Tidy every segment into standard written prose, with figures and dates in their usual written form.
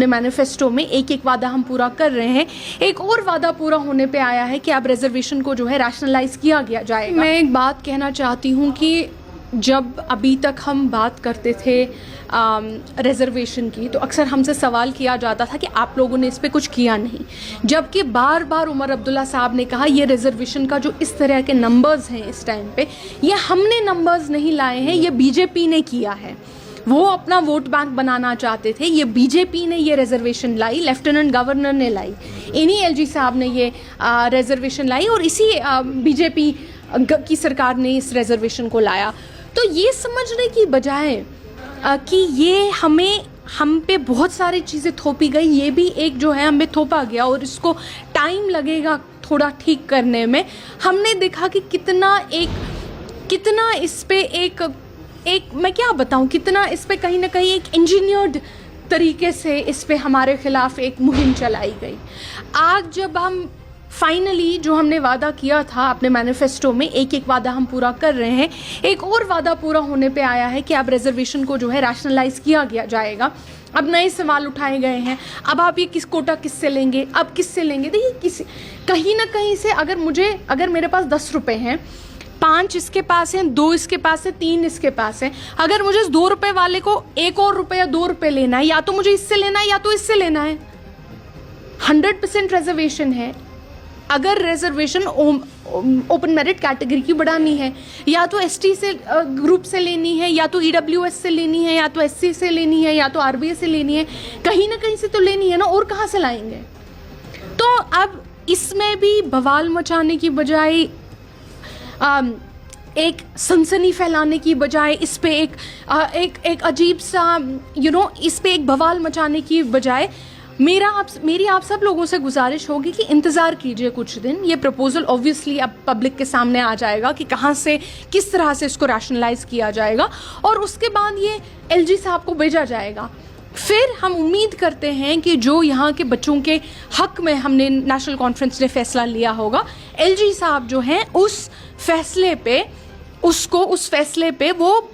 अपने मैनिफेस्टो में एक एक वादा हम पूरा कर रहे हैं। एक और वादा पूरा होने पे आया है कि अब रिजर्वेशन को जो है रैशनलाइज किया गया जाएगा। मैं एक बात कहना चाहती हूँ कि जब अभी तक हम बात करते थे रिजर्वेशन की, तो अक्सर हमसे सवाल किया जाता था कि आप लोगों ने इस पे कुछ किया नहीं, जबकि बार बार उमर अब्दुल्ला साहब ने कहा ये रिजर्वेशन का जो इस तरह के नंबर्स हैं इस टाइम पे, ये हमने नंबर्स नहीं लाए हैं, ये बीजेपी ने किया है। वो अपना वोट बैंक बनाना चाहते थे, ये बीजेपी ने ये रिजर्वेशन लाई, लेफ्टिनेंट गवर्नर ने लाई, इन्हीं एलजी साहब ने ये रिजर्वेशन लाई और इसी बीजेपी की सरकार ने इस रिजर्वेशन को लाया। तो ये समझने की बजाय कि ये हम पे बहुत सारी चीज़ें थोपी गई, ये भी एक जो है हमें थोपा गया और इसको टाइम लगेगा थोड़ा ठीक करने में। हमने देखा कि कितना इस पे एक मैं क्या बताऊं, कितना इस पे कहीं ना कहीं एक इंजीनियर्ड तरीके से इस पे हमारे खिलाफ एक मुहिम चलाई गई। आज जब हम फाइनली जो हमने वादा किया था अपने मैनिफेस्टो में, एक एक वादा हम पूरा कर रहे हैं, एक और वादा पूरा होने पे आया है कि अब रिजर्वेशन को जो है रैशनलाइज किया गया जाएगा। अब नए सवाल उठाए गए हैं, अब आप ये कोटा किससे लेंगे, अब किससे लेंगे। देखिए कहीं ना कहीं से अगर मेरे पास 10 रुपये हैं, 5 इसके पास हैं, 2 इसके पास है, 3 इसके पास है, अगर मुझे इस 2 रुपये वाले को 1 और रुपये या 2 रुपये लेना है, या तो मुझे इससे लेना है या तो इससे लेना है। 100% रिजर्वेशन है। अगर रिजर्वेशन ओपन मेरिट कैटेगरी की बढ़ानी है, या तो एसटी से ग्रुप से लेनी है, या तो ईडब्ल्यूएस से लेनी है, या तो एससी से लेनी है, या तो आरबीए से लेनी है, कहीं ना कहीं से तो लेनी है ना, और कहाँ से लाएंगे। तो अब इसमें भी बवाल मचाने की बजाय, एक सनसनी फैलाने की बजाय, इस पे एक अजीब सा इस पे एक बवाल मचाने की बजाय मेरी आप सब लोगों से गुजारिश होगी कि इंतज़ार कीजिए कुछ दिन। ये प्रपोजल ऑब्वियसली अब पब्लिक के सामने आ जाएगा कि कहाँ से किस तरह से इसको रैशनलाइज किया जाएगा, और उसके बाद ये एलजी साहब को भेजा जाएगा। फिर हम उम्मीद करते हैं कि जो यहाँ के बच्चों के हक में हमने नेशनल कॉन्फ्रेंस ने फैसला लिया होगा, एलजी साहब जो हैं उस फैसले पे वो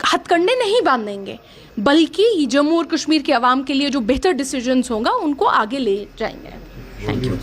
हथकंडे नहीं बांधेंगे, बल्कि जम्मू और कश्मीर के अवाम के लिए जो बेहतर डिसीजंस होगा उनको आगे ले जाएंगे। Thank you.